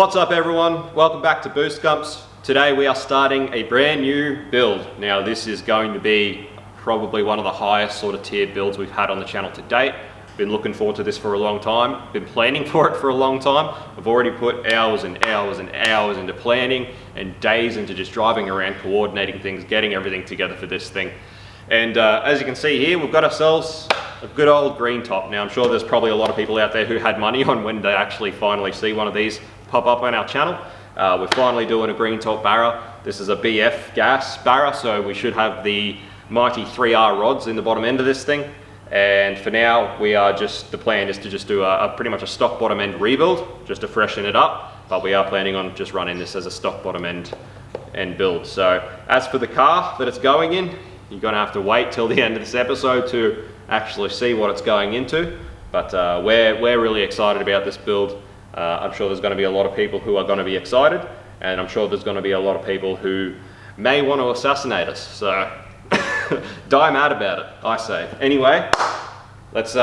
What's up everyone? Welcome back to Boostgumps. Today we are starting a brand new build. Now this is going to be probably one of the highest sort of tiered builds we've had on the channel to date. Been looking forward to this for a long time. Been planning for it for a long time. I've already put hours and hours and hours into planning and days into just driving around, coordinating things, getting everything together for this thing. And as you can see here, we've got ourselves a good old green top. Now I'm sure there's probably a lot of people out there who had money on when they actually finally see one of these pop up on our channel. We're finally doing a green top Barra. This is a BF gas Barra, so we should have the mighty 3R rods in the bottom end of this thing. And for now, the plan is to just do pretty much a stock bottom end rebuild, just to freshen it up. But we are planning on just running this as a stock bottom end build. So as for the car that it's going in, you're gonna have to wait till the end of this episode to actually see what it's going into. But we're really excited about this build. I'm sure there's going to be a lot of people who are going to be excited, and I'm sure there's going to be a lot of people who may want to assassinate us. So die mad about it, I say. Anyway, let's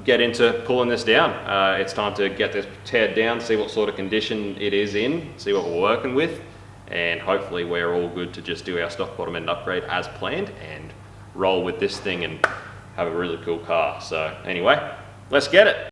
get into pulling this down. It's time to get this teared down, see what sort of condition it is in, see what we're working with, and hopefully we're all good to just do our stock bottom end upgrade as planned and roll with this thing and have a really cool car. So anyway, let's get it.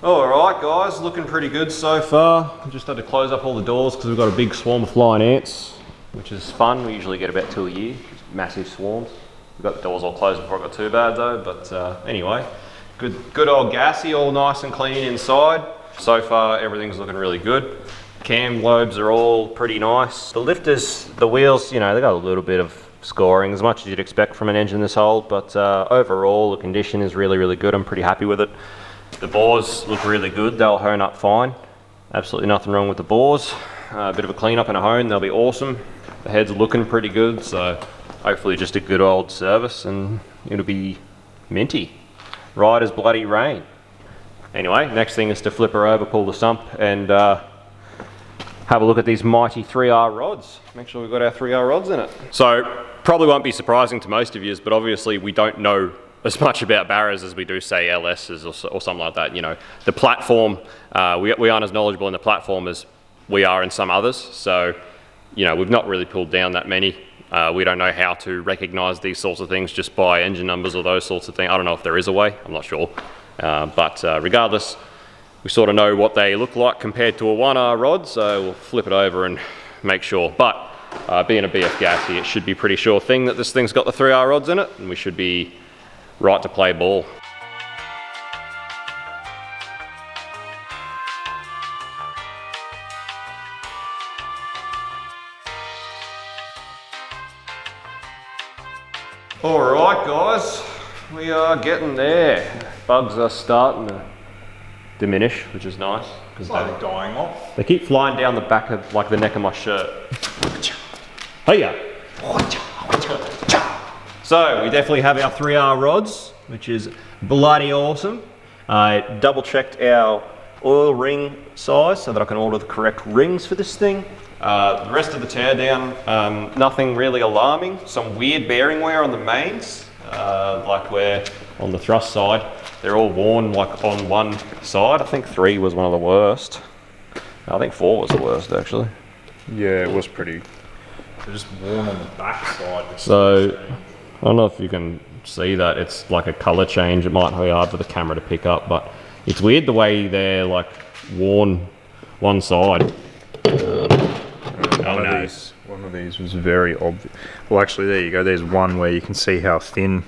Alright guys, looking pretty good so far. I just had to close up all the doors because we've got a big swarm of flying ants, which is fun. We usually get about 2 a year, massive swarms. We've got the doors all closed before it got too bad though, but anyway, good old gassy, all nice and clean inside. So far everything's looking really good. Cam lobes are all pretty nice. The lifters, the wheels, you know, they got a little bit of scoring, as much as you'd expect from an engine this old, but overall the condition is really good. I'm pretty happy with it. The bores look really good, they'll hone up fine. Absolutely nothing wrong with the bores. A bit of a clean up and a hone, they'll be awesome. The head's looking pretty good, so hopefully just a good old service and it'll be minty. Right as bloody rain. Anyway, next thing is to flip her over, pull the sump, and have a look at these mighty 3R rods. Make sure we've got our 3R rods in it. So, probably won't be surprising to most of you, but obviously we don't know as much about Barras as we do say LSs or something like that. You know, the platform, we aren't as knowledgeable in the platform as we are in some others. So, you know, we've not really pulled down that many. We don't know how to recognize these sorts of things just by engine numbers or those sorts of things. I don't know if there is a way, I'm not sure. But regardless, we sort of know what they look like compared to a 1R rod, so we'll flip it over and make sure. But being a BF gassy, it should be a pretty sure thing that this thing's got the 3R rods in it, and we should be right to play ball. Alright guys, we are getting there. Bugs are starting to diminish, which is nice. Because they're dying off. They keep flying down the back of, like, the neck of my shirt. Hiya! So, we definitely have our 3R rods, which is bloody awesome. I double checked our oil ring size so that I can order the correct rings for this thing. The rest of the teardown, nothing really alarming. Some weird bearing wear on the mains, like where on the thrust side, they're all worn like on one side. I think 3 was one of the worst. I think 4 was the worst actually. Yeah, it was pretty. They're just worn on the back side. So, I don't know if you can see that. It's like a colour change. It might be hard for the camera to pick up, but it's weird the way they're like worn one side. One of these was very obvious. Well, actually, there you go. There's one where you can see how thin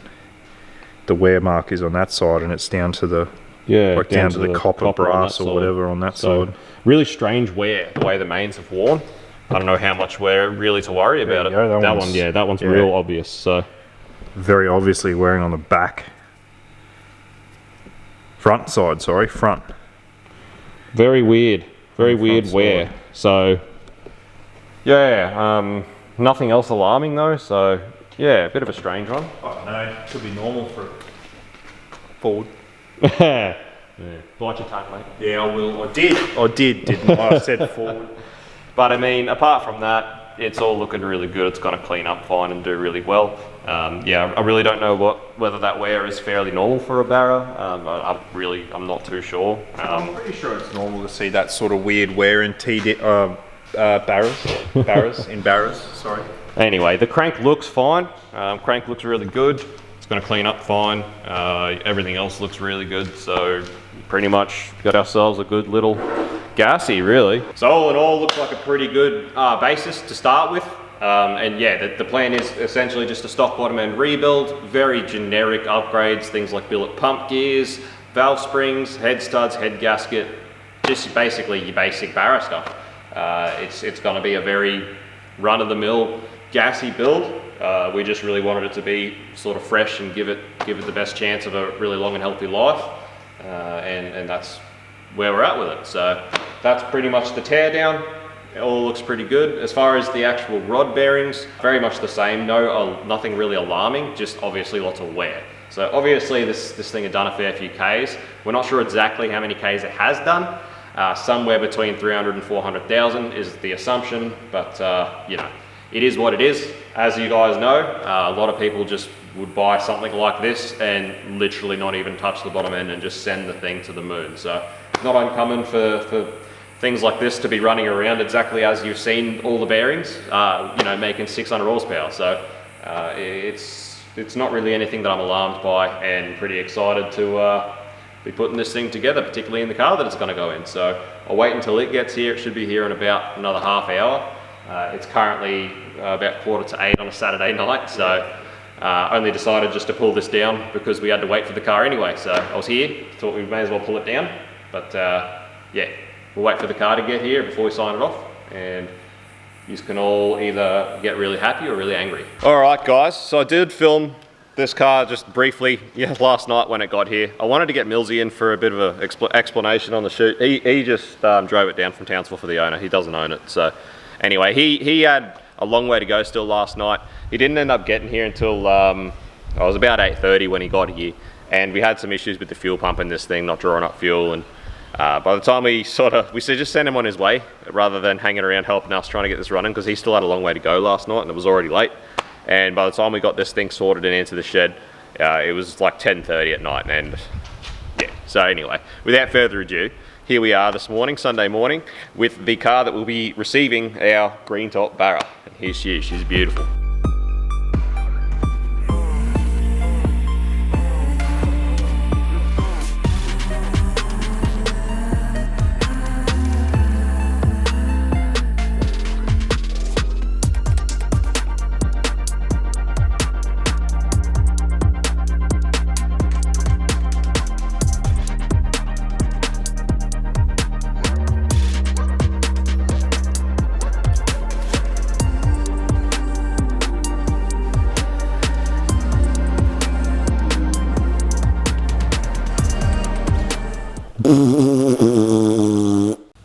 the wear mark is on that side, and it's down to the Yeah, like down to the copper brass or whatever on that side. Really strange wear, the way the mains have worn. I don't know how much wear really to worry about it. That one's real obvious. So very obviously wearing on the back. Front side, sorry, front. Very weird wear. Side. So yeah, nothing else alarming though. So yeah, a bit of a strange one. Oh no, could be normal for forward. Yeah. Bite your tongue, mate. Yeah, I will. I did, didn't I? I said forward. But I mean, apart from that, it's all looking really good. It's going to clean up fine and do really well. Yeah, I really don't know whether that wear is fairly normal for a Barra. I'm not too sure. I'm pretty sure it's normal to see that sort of weird wear in Barras. Sorry. Anyway, the crank looks fine. Crank looks really good. It's going to clean up fine. Everything else looks really good. So pretty much got ourselves a good little gassy, really. So all in all, looks like a pretty good basis to start with. And yeah, the plan is essentially just a stock bottom end rebuild, very generic upgrades, things like billet pump gears, valve springs, head studs, head gasket, just basically your basic Barra stuff. It's going to be a very run-of-the-mill gassy build. We just really wanted it to be sort of fresh and give it the best chance of a really long and healthy life, and that's where we're at with it. So that's pretty much the teardown. It all looks pretty good. As far as the actual rod bearings, very much the same. Nothing really alarming, just obviously lots of wear. So obviously this thing had done a fair few Ks. We're not sure exactly how many Ks it has done. Somewhere between 300 and 400,000 is the assumption, but you know, it is what it is. As you guys know, a lot of people just would buy something like this and literally not even touch the bottom end and just send the thing to the moon. So it's not uncommon for things like this to be running around exactly as you've seen all the bearings, you know, making 600 horsepower. So it's not really anything that I'm alarmed by, and pretty excited to be putting this thing together, particularly in the car that it's going to go in. So I'll wait until it gets here. It should be here in about another half hour. It's currently about 7:45 on a Saturday night, so only decided just to pull this down because we had to wait for the car anyway. So I was here, thought we may as well pull it down, but yeah, we'll wait for the car to get here before we sign it off, and you can all either get really happy or really angry. All right, guys, so I did film this car just briefly last night when it got here. I wanted to get Millsy in for a bit of an explanation on the shoot. He just drove it down from Townsville for the owner. He doesn't own it. So anyway, he had a long way to go still last night. He didn't end up getting here until it was about 8:30 when he got here, and we had some issues with the fuel pump in this thing, not drawing up fuel, and by the time we said just send him on his way rather than hanging around helping us trying to get this running, because he still had a long way to go last night and it was already late. And by the time we got this thing sorted and into the shed, it was like 10:30 at night. And yeah, so anyway, without further ado, here we are this morning, Sunday morning, with the car that will be receiving our green top Barra. And here she is, she's beautiful.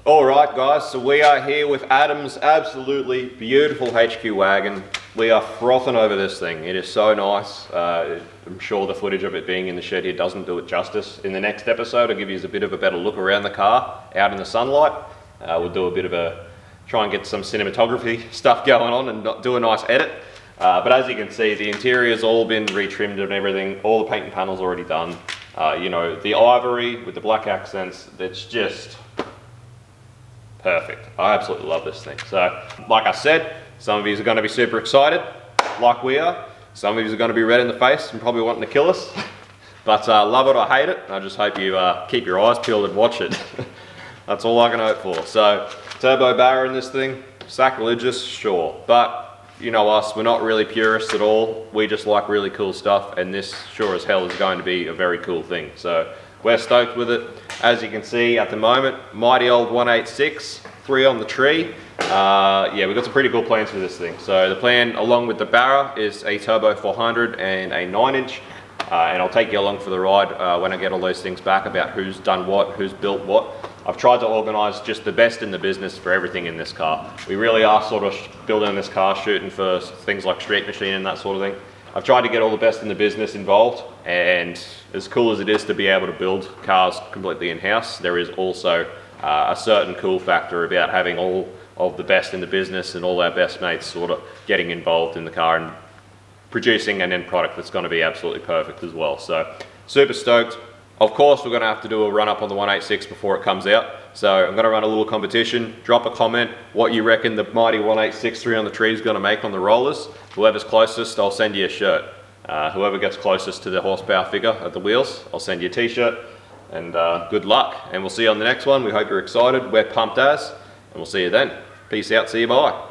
Alright guys, so we are here with Adam's absolutely beautiful HQ wagon. We are frothing over this thing. It is so nice. I'm sure the footage of it being in the shed here doesn't do it justice. In the next episode I'll give you a bit of a better look around the car out in the sunlight. We'll do a bit of try and get some cinematography stuff going on and do a nice edit. But as you can see, the interior's all been retrimmed and everything. All the paint and panel's already done. You know, the ivory with the black accents, it's just perfect. I absolutely love this thing. So, like I said, some of you are going to be super excited, like we are. Some of you are going to be red in the face and probably wanting to kill us. But love it or hate it, I just hope you keep your eyes peeled and watch it. That's all I can hope for. So, turbo Barra in this thing, sacrilegious, sure. But you know us, we're not really purists at all. We just like really cool stuff, and this sure as hell is going to be a very cool thing. So we're stoked with it. As you can see at the moment, mighty old 186, 3 on the tree. Yeah, we've got some pretty cool plans for this thing. So the plan, along with the Barra, is a Turbo 400 and a 9-inch. And I'll take you along for the ride when I get all those things back about who's done what, who's built what. I've tried to organise just the best in the business for everything in this car. We really are sort of building this car shooting for things like street machine and that sort of thing. I've tried to get all the best in the business involved, and as cool as it is to be able to build cars completely in-house, there is also a certain cool factor about having all of the best in the business and all our best mates sort of getting involved in the car and producing an end product that's going to be absolutely perfect as well. So super stoked. Of course, we're going to have to do a run up on the 186 before it comes out. So I'm going to run a little competition. Drop a comment what you reckon the mighty 186 3 on the tree is going to make on the rollers. Whoever's closest, I'll send you a shirt. Whoever gets closest to the horsepower figure at the wheels, I'll send you a t-shirt. And good luck. And we'll see you on the next one. We hope you're excited. We're pumped as. And we'll see you then. Peace out. See you. Bye.